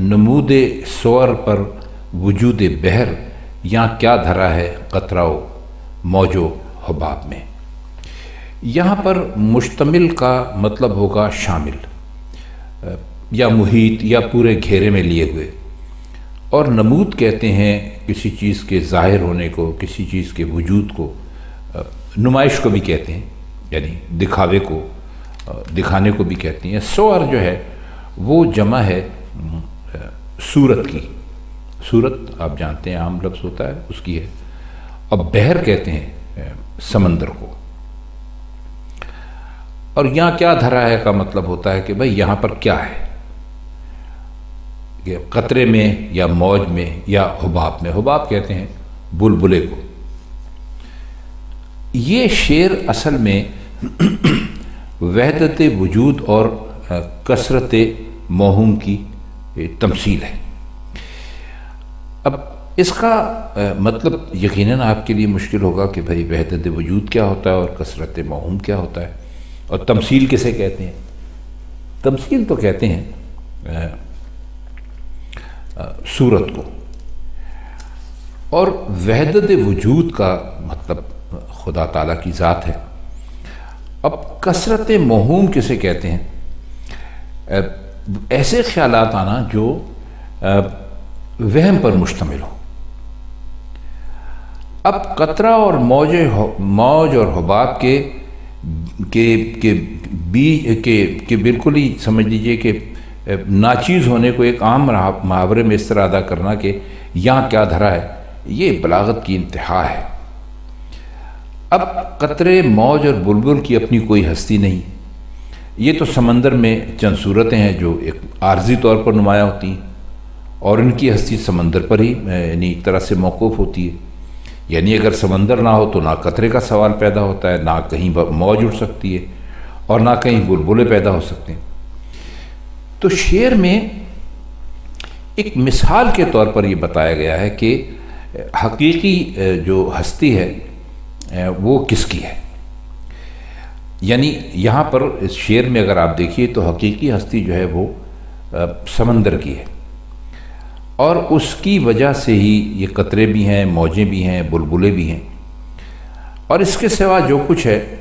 نمود سور پر وجود بحر، یہاں کیا دھرا ہے قطرہ و موج و حباب میں۔ یہاں پر مشتمل کا مطلب ہوگا شامل یا محیط یا پورے گھیرے میں لیے ہوئے، اور نمود کہتے ہیں کسی چیز کے ظاہر ہونے کو، کسی چیز کے وجود کو، نمائش کو بھی کہتے ہیں، یعنی دکھاوے کو، دکھانے کو بھی کہتے ہیں۔ صور جو ہے وہ جمع ہے صورت کی، صورت آپ جانتے ہیں عام لفظ ہوتا ہے اس کی ہے، اب بحر کہتے ہیں سمندر کو۔ اور یہاں کیا دھرا ہے کا مطلب ہوتا ہے کہ بھئی یہاں پر کیا ہے، کہ قطرے میں یا موج میں یا حباب میں، حباب کہتے ہیں بلبلے کو۔ یہ شعر اصل میں وحدت وجود اور کثرت موہوم کی تمثیل ہے۔ اب اس کا مطلب یقیناً آپ کے لیے مشکل ہوگا کہ بھئی وحدت وجود کیا ہوتا ہے اور کثرت موہوم کیا ہوتا ہے، اور تمثیل کسے کہتے ہیں؟ تمثیل تو کہتے ہیں صورت کو، اور وحدت وجود کا مطلب خدا تعالیٰ کی ذات ہے۔ اب کثرت موہوم کسے کہتے ہیں؟ ایسے خیالات آنا جو وہم پر مشتمل ہو۔ اب قطرہ اور موج اور حباب کے بالکل ہی سمجھ لیجئے کہ ناچیز ہونے کو ایک عام محاورے میں اس طرح ادا کرنا کہ یہاں کیا دھرا ہے، یہ بلاغت کی انتہا ہے۔ اب قطرے، موج اور بلبل کی اپنی کوئی ہستی نہیں، یہ تو سمندر میں چند صورتیں ہیں جو ایک عارضی طور پر نمایاں ہوتی ہیں، اور ان کی ہستی سمندر پر ہی یعنی ایک طرح سے موقوف ہوتی ہے۔ یعنی اگر سمندر نہ ہو تو نہ قطرے کا سوال پیدا ہوتا ہے، نہ کہیں موج اٹھ سکتی ہے، اور نہ کہیں بلبلے پیدا ہو سکتے ہیں۔ تو شعر میں ایک مثال کے طور پر یہ بتایا گیا ہے کہ حقیقی جو ہستی ہے وہ کس کی ہے۔ یعنی یہاں پر اس شعر میں اگر آپ دیکھیے تو حقیقی ہستی جو ہے وہ سمندر کی ہے، اور اس کی وجہ سے ہی یہ قطرے بھی ہیں، موجیں بھی ہیں، بلبلے بھی ہیں، اور اس کے سوا جو کچھ ہے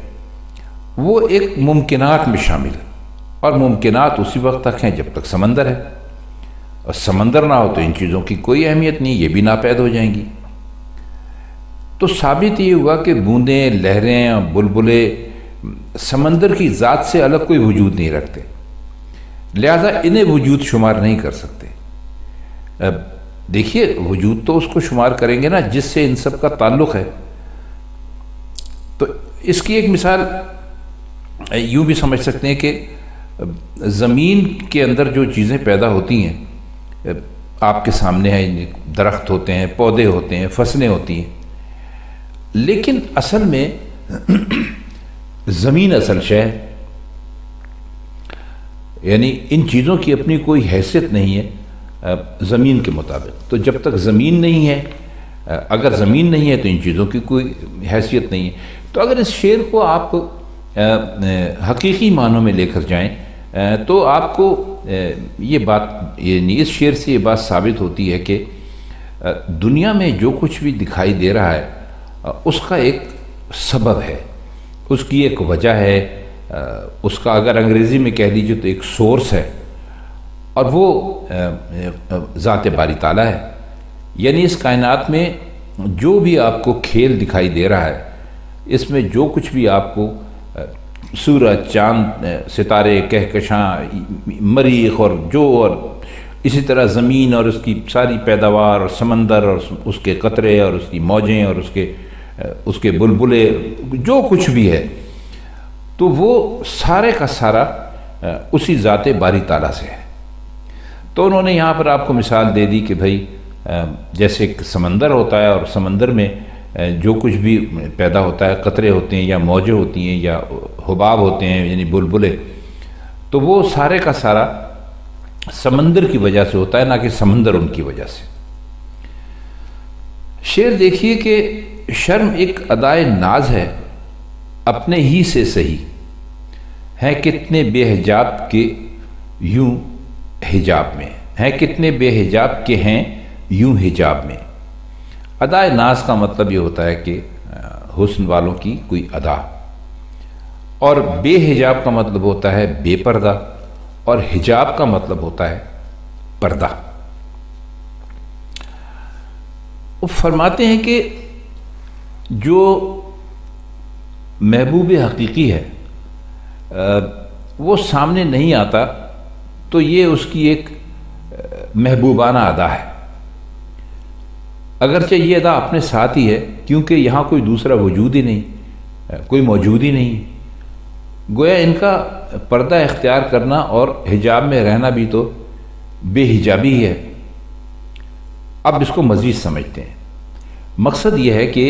وہ ایک ممکنات میں شامل ہے، اور ممکنات اسی وقت تک ہیں جب تک سمندر ہے، اور سمندر نہ ہو تو ان چیزوں کی کوئی اہمیت نہیں، یہ بھی ناپید ہو جائیں گی۔ تو ثابت یہ ہوا کہ بوندیں، لہریں اور بلبلے سمندر کی ذات سے الگ کوئی وجود نہیں رکھتے، لہذا انہیں وجود شمار نہیں کر سکتے۔ اب دیکھیے وجود تو اس کو شمار کریں گے نا جس سے ان سب کا تعلق ہے۔ تو اس کی ایک مثال یوں بھی سمجھ سکتے ہیں کہ زمین کے اندر جو چیزیں پیدا ہوتی ہیں آپ کے سامنے ہیں، درخت ہوتے ہیں، پودے ہوتے ہیں، فصلیں ہوتی ہیں، لیکن اصل میں زمین اصل شے ہے، یعنی ان چیزوں کی اپنی کوئی حیثیت نہیں ہے زمین کے مطابق۔ تو جب تک زمین نہیں ہے، اگر زمین نہیں ہے تو ان چیزوں کی کوئی حیثیت نہیں ہے۔ تو اگر اس شعر کو آپ حقیقی معنوں میں لے کر جائیں تو آپ کو یہ بات، یعنی اس شعر سے یہ بات ثابت ہوتی ہے کہ دنیا میں جو کچھ بھی دکھائی دے رہا ہے اس کا ایک سبب ہے، اس کی ایک وجہ ہے، اس کا اگر انگریزی میں کہہ لیجیے تو ایک سورس ہے، اور وہ ذات باری تعالیٰ ہے۔ یعنی اس کائنات میں جو بھی آپ کو کھیل دکھائی دے رہا ہے، اس میں جو کچھ بھی آپ کو سورج، چاند، ستارے، کہکشاں، مریخ اور اسی طرح زمین اور اس کی ساری پیداوار، اور سمندر اور اس کے قطرے اور اس کی موجیں اور اس کے بلبلے، جو کچھ بھی ہے تو وہ سارے کا سارا اسی ذات باری تعالیٰ سے ہے۔ تو انہوں نے یہاں پر آپ کو مثال دے دی کہ بھائی جیسے ایک سمندر ہوتا ہے، اور سمندر میں جو کچھ بھی پیدا ہوتا ہے، قطرے ہوتے ہیں یا موجیں ہوتی ہیں یا حباب ہوتے ہیں یعنی بلبلے، تو وہ سارے کا سارا سمندر کی وجہ سے ہوتا ہے، نہ کہ سمندر ان کی وجہ سے۔ شعر دیکھیے کہ شرم ایک ادائے ناز ہے، اپنے ہی سے سہی ہیں کتنے بے حجاب کے یوں حجاب میں۔ ہیں کتنے بے حجاب کے ہیں یوں حجاب میں۔ ادائے ناز کا مطلب یہ ہوتا ہے کہ حسن والوں کی کوئی ادا، اور بے حجاب کا مطلب ہوتا ہے بے پردہ، اور حجاب کا مطلب ہوتا ہے پردہ۔ وہ فرماتے ہیں کہ جو محبوب حقیقی ہے وہ سامنے نہیں آتا تو یہ اس کی ایک محبوبانہ ادا ہے، اگرچہ یہ ادا اپنے ساتھ ہی ہے، کیونکہ یہاں کوئی دوسرا وجود ہی نہیں، کوئی موجود ہی نہیں۔ گویا ان کا پردہ اختیار کرنا اور حجاب میں رہنا بھی تو بے حجابی ہے۔ اب اس کو مزید سمجھتے ہیں۔ مقصد یہ ہے کہ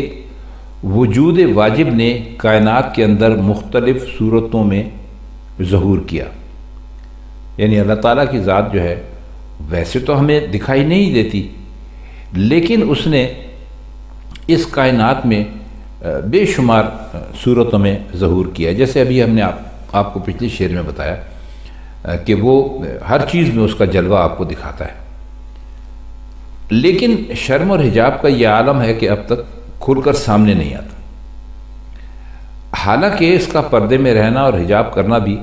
وجود واجب نے کائنات کے اندر مختلف صورتوں میں ظہور کیا، یعنی اللہ تعالیٰ کی ذات جو ہے ویسے تو ہمیں دکھائی نہیں دیتی، لیکن اس نے اس کائنات میں بے شمار صورتوں میں ظہور کیا، جیسے ابھی ہم نے آپ کو پچھلے شعر میں بتایا کہ وہ ہر چیز میں اس کا جلوہ آپ کو دکھاتا ہے۔ لیکن شرم اور حجاب کا یہ عالم ہے کہ اب تک کھل کر سامنے نہیں آتا، حالانکہ اس کا پردے میں رہنا اور حجاب کرنا بھی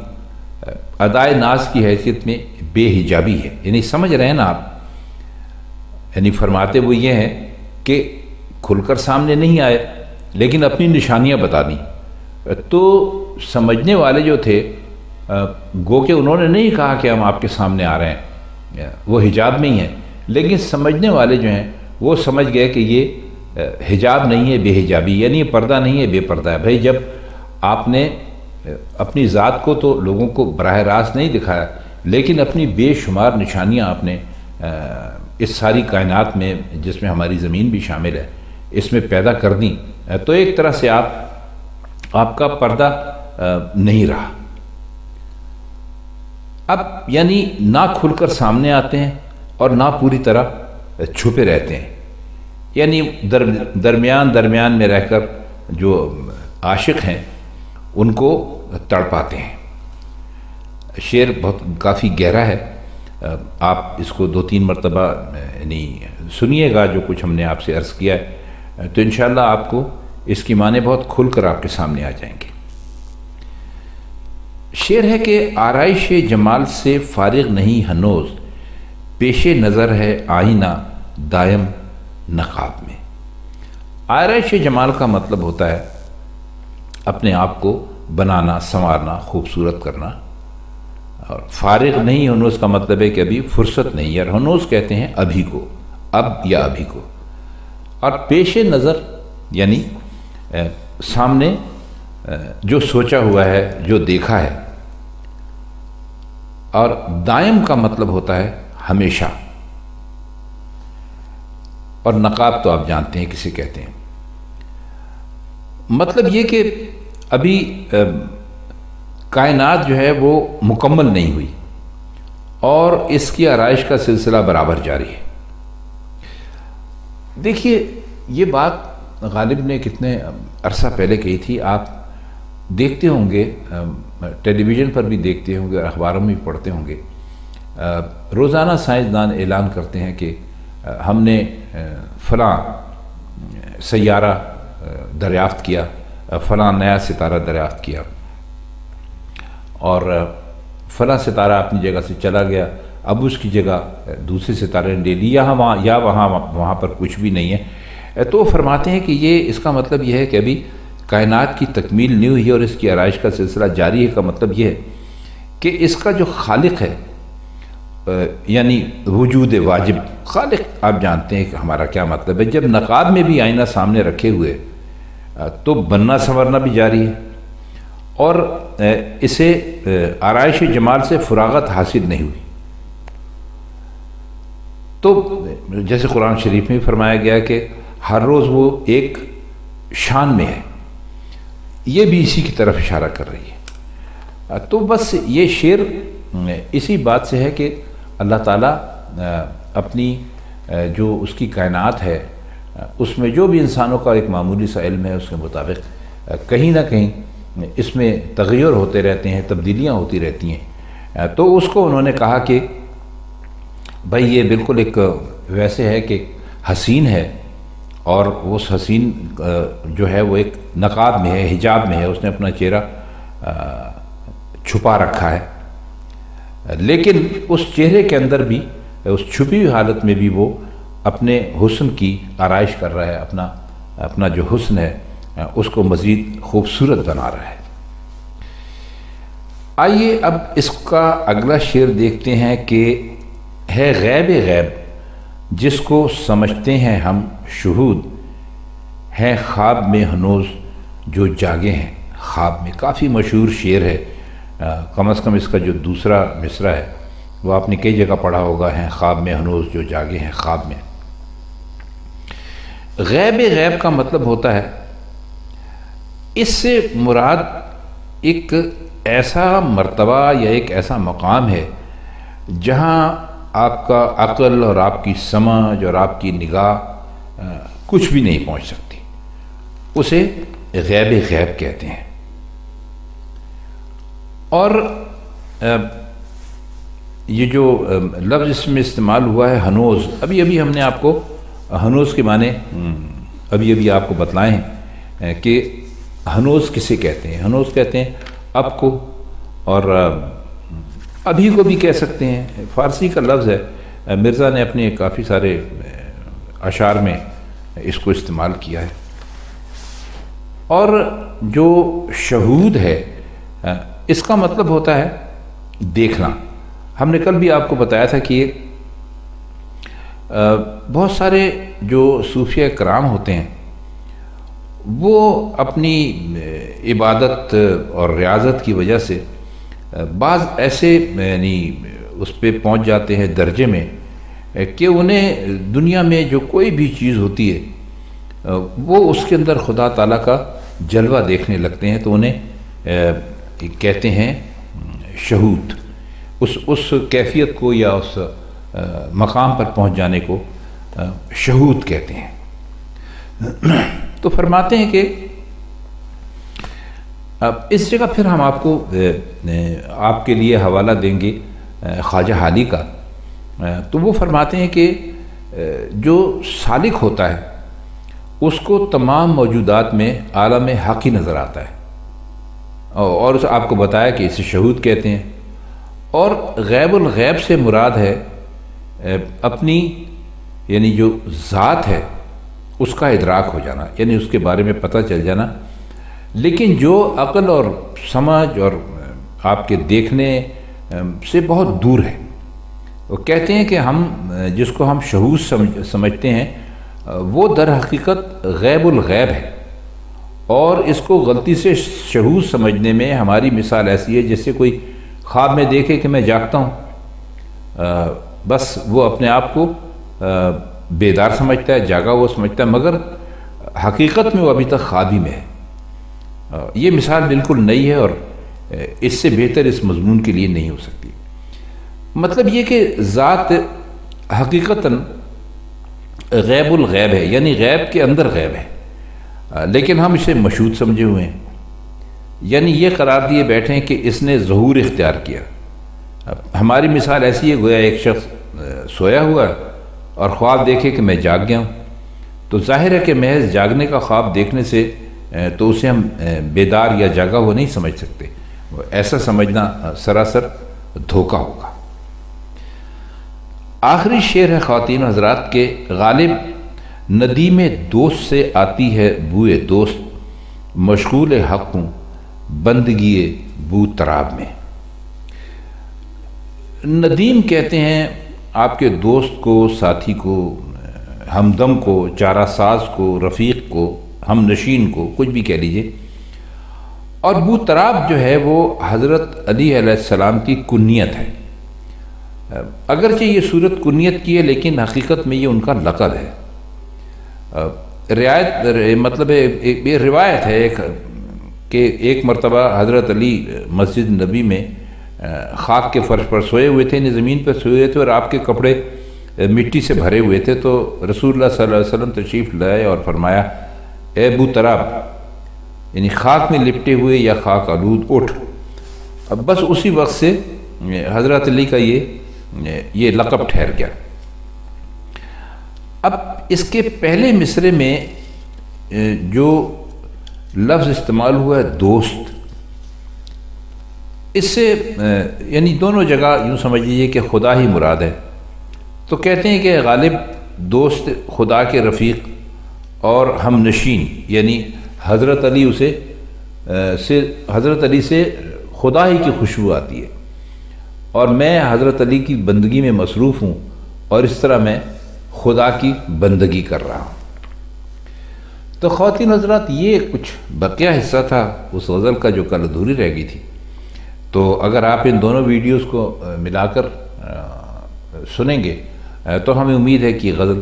ادائے ناز کی حیثیت میں بے حجابی ہے۔ یعنی سمجھ رہے ہیں نا آپ، یعنی فرماتے وہ یہ ہیں کہ کھل کر سامنے نہیں آئے لیکن اپنی نشانیاں بتا دیں، تو سمجھنے والے جو تھے گو کہ انہوں نے نہیں کہا کہ ہم آپ کے سامنے آ رہے ہیں، وہ حجاب میں ہی ہیں، لیکن سمجھنے والے جو ہیں وہ سمجھ گئے کہ یہ حجاب نہیں ہے، بے حجابی، یعنی یہ پردہ نہیں ہے، بے پردہ ہے۔ بھائی جب آپ نے اپنی ذات کو تو لوگوں کو براہ راست نہیں دکھایا، لیکن اپنی بے شمار نشانیاں آپ نے اس ساری کائنات میں، جس میں ہماری زمین بھی شامل ہے، اس میں پیدا کر دیں، تو ایک طرح سے آپ کا پردہ نہیں رہا۔ اب یعنی نہ کھل کر سامنے آتے ہیں اور نہ پوری طرح چھپے رہتے ہیں، یعنی درمیان میں رہ کر جو عاشق ہیں ان کو تڑپاتے ہیں۔ شعر کافی گہرا ہے، آپ اس کو 2-3 مرتبہ یعنی سنیے گا جو کچھ ہم نے آپ سے عرض کیا ہے، تو انشاءاللہ آپ کو اس کی معنی بہت کھل کر آپ کے سامنے آ جائیں گے۔ شعر ہے کہ آرائش جمال سے فارغ نہیں ہنوز، پیش نظر ہے آئینہ دائم نقاب میں۔ آرائش جمال کا مطلب ہوتا ہے اپنے آپ کو بنانا، سنوارنا، خوبصورت کرنا، اور فارغ نہیں ہنوز کا مطلب ہے کہ ابھی فرصت نہیں ہے، اور ہنوز کہتے ہیں ابھی کو، اب یا ابھی کو، اور پیش نظر یعنی سامنے جو سوچا ہوا ہے، جو دیکھا ہے، اور دائم کا مطلب ہوتا ہے ہمیشہ، اور نقاب تو آپ جانتے ہیں کسے کہتے ہیں۔ مطلب یہ کہ ابھی کائنات جو ہے وہ مکمل نہیں ہوئی اور اس کی آرائش کا سلسلہ برابر جاری ہے۔ دیکھیے یہ بات غالب نے کتنے عرصہ پہلے کہی تھی، آپ دیکھتے ہوں گے، ٹیلی ویژن پر بھی دیکھتے ہوں گے، اخباروں میں بھی پڑھتے ہوں گے، روزانہ سائنسدان اعلان کرتے ہیں کہ ہم نے فلاں سیارہ دریافت کیا، فلاں نیا ستارہ دریافت کیا، اور فلاں ستارہ اپنی جگہ سے چلا گیا، اب اس کی جگہ دوسرے ستارے نے لے لی، یا وہاں پر کچھ بھی نہیں ہے۔ تو فرماتے ہیں کہ یہ اس کا مطلب یہ ہے کہ ابھی کائنات کی تکمیل نہیں ہوئی ہے اور اس کی آرائش کا سلسلہ جاری ہے۔ کا مطلب یہ ہے کہ اس کا جو خالق ہے، یعنی وجود واجب، خالق آپ جانتے ہیں کہ ہمارا کیا مطلب ہے، جب نقاب میں بھی آئینہ سامنے رکھے ہوئے تو بننا سنورنا بھی جاری ہے، اور اسے آرائش جمال سے فراغت حاصل نہیں ہوئی۔ تو جیسے قرآن شریف میں فرمایا گیا کہ ہر روز وہ ایک شان میں ہے، یہ بھی اسی کی طرف اشارہ کر رہی ہے۔ تو بس یہ شعر اسی بات سے ہے کہ اللہ تعالیٰ اپنی جو اس کی کائنات ہے، اس میں جو بھی انسانوں کا ایک معمولی سا علم ہے، اس کے مطابق کہیں نہ کہیں اس میں تغیر ہوتے رہتے ہیں، تبدیلیاں ہوتی رہتی ہیں۔ تو اس کو انہوں نے کہا کہ بھائی یہ بالکل ایک ویسے ہے کہ حسین ہے، اور اس حسین جو ہے وہ ایک نقاب میں ہے، حجاب میں ہے، اس نے اپنا چہرہ چھپا رکھا ہے، لیکن اس چہرے کے اندر بھی، اس چھپی ہوئی حالت میں بھی وہ اپنے حسن کی آرائش کر رہا ہے، اپنا جو حسن ہے اس کو مزید خوبصورت بنا رہا ہے۔ آئیے اب اس کا اگلا شعر دیکھتے ہیں کہ ہے غیب غیب جس کو سمجھتے ہیں ہم شہود، ہیں خواب میں ہنوز جو جاگے ہیں خواب میں۔ کافی مشہور شعر ہے، کم از کم اس کا جو دوسرا مصرع ہے وہ آپ نے کئی جگہ پڑھا ہوگا، ہیں خواب میں ہنوز جو جاگے ہیں خواب میں۔ غیب غیب کا مطلب ہوتا ہے، اس سے مراد ایک ایسا مرتبہ یا ایک ایسا مقام ہے جہاں آپ کا عقل اور آپ کی سمجھ اور آپ کی نگاہ کچھ بھی نہیں پہنچ سکتی، اسے غیب غیب کہتے ہیں۔ اور یہ جو لفظ اس میں استعمال ہوا ہے ہنوز، ابھی ہم نے آپ کو ہنوز کے معنی ابھی آپ کو بتلائے ہیں کہ ہنوز کسے کہتے ہیں۔ ہنوز کہتے ہیں اب کو، اور ابھی کو بھی کہہ سکتے ہیں، فارسی کا لفظ ہے، مرزا نے اپنے کافی سارے اشعار میں اس کو استعمال کیا ہے۔ اور جو شہود ہے اس کا مطلب ہوتا ہے دیکھنا۔ ہم نے کل بھی آپ کو بتایا تھا کہ بہت سارے جو صوفیہ کرام ہوتے ہیں وہ اپنی عبادت اور ریاضت کی وجہ سے بعض ایسے یعنی اس پہ پہنچ جاتے ہیں درجے میں کہ انہیں دنیا میں جو کوئی بھی چیز ہوتی ہے وہ اس کے اندر خدا تعالیٰ کا جلوہ دیکھنے لگتے ہیں، تو انہیں کہتے ہیں شہود۔ اس کیفیت کو یا اس مقام پر پہنچ جانے کو شہود کہتے ہیں۔ تو فرماتے ہیں کہ اب اس جگہ پھر ہم آپ کو آپ کے لیے حوالہ دیں گے خواجہ حالی کا۔ تو وہ فرماتے ہیں کہ جو سالک ہوتا ہے اس کو تمام موجودات میں عالم حقی نظر آتا ہے، اور آپ کو بتایا کہ اسے شہود کہتے ہیں۔ اور غیب الغیب سے مراد ہے اپنی یعنی جو ذات ہے اس کا ادراک ہو جانا، یعنی اس کے بارے میں پتہ چل جانا، لیکن جو عقل اور سمجھ اور آپ کے دیکھنے سے بہت دور ہے۔ وہ کہتے ہیں کہ ہم جس کو ہم شہود سمجھتے ہیں وہ در حقیقت غیب الغیب ہے، اور اس کو غلطی سے شہود سمجھنے میں ہماری مثال ایسی ہے جیسے کوئی خواب میں دیکھے کہ میں جاگتا ہوں، بس وہ اپنے آپ کو بیدار سمجھتا ہے، جاگا وہ سمجھتا ہے، مگر حقیقت میں وہ ابھی تک خواب ہی میں ہے۔ یہ مثال بالکل نئی ہے اور اس سے بہتر اس مضمون کے لیے نہیں ہو سکتی۔ مطلب یہ کہ ذات حقیقتاً غیب الغیب ہے، یعنی غیب کے اندر غیب ہے، لیکن ہم اسے مشہود سمجھے ہوئے ہیں، یعنی یہ قرار دیے بیٹھے ہیں کہ اس نے ظہور اختیار کیا۔ ہماری مثال ایسی ہے، گویا ایک شخص سویا ہوا ہے اور خواب دیکھے کہ میں جاگ گیا ہوں، تو ظاہر ہے کہ محض جاگنے کا خواب دیکھنے سے تو اسے ہم بیدار یا جاگا وہ نہیں سمجھ سکتے، ایسا سمجھنا سراسر دھوکہ ہوگا۔ آخری شعر ہے خواتین حضرات کے، غالب ندیم دوست سے آتی ہے بوئے دوست، مشغول حق ہوں بندگی بو تراب میں۔ ندیم کہتے ہیں آپ کے دوست کو، ساتھی کو، ہمدم کو، چارہ ساز کو، رفیق کو، ہم نشین کو، کچھ بھی کہہ لیجئے۔ اور بو تراب جو ہے وہ حضرت علی علیہ السلام کی کنیت ہے، اگرچہ یہ صورت کنیت کی ہے لیکن حقیقت میں یہ ان کا لقب ہے۔ مطلب یہ روایت ہے کہ ایک مرتبہ حضرت علی مسجد نبی میں خاک کے فرش پر سوئے ہوئے تھے، یعنی زمین پر سوئے ہوئے تھے، اور آپ کے کپڑے مٹی سے بھرے ہوئے تھے، تو رسول اللہ صلی اللہ علیہ وسلم تشریف لائے اور فرمایا اے ابو تراب، یعنی خاک میں لپٹے ہوئے یا خاک آلود، اٹھ۔ اب بس اسی وقت سے حضرت علی کا یہ یہ لقب ٹھہر گیا۔ اب اس کے پہلے مصرعے میں جو لفظ استعمال ہوا ہے دوست، اس سے یعنی دونوں جگہ یوں سمجھ لیجیے کہ خدا ہی مراد ہے۔ تو کہتے ہیں کہ غالب دوست خدا کے رفیق اور ہم نشین، یعنی حضرت علی حضرت علی سے خدا ہی کی خوشبو آتی ہے، اور میں حضرت علی کی بندگی میں مصروف ہوں، اور اس طرح میں خدا کی بندگی کر رہا ہوں۔ تو خواتین حضرات، یہ کچھ بقیہ حصہ تھا اس غزل کا جو کل ادھوری رہ گئی تھی۔ تو اگر آپ ان دونوں ویڈیوز کو ملا کر سنیں گے تو ہمیں امید ہے کہ یہ غزل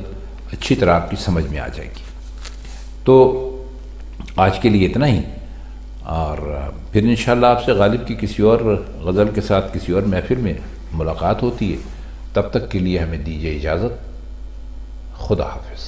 اچھی طرح آپ کی سمجھ میں آ جائے گی۔ تو آج کے لیے اتنا ہی، اور پھر انشاءاللہ آپ سے غالب کی کسی اور غزل کے ساتھ کسی اور محفل میں ملاقات ہوتی ہے۔ تب تک کے لیے ہمیں دیجیے اجازت۔ خدا حافظ۔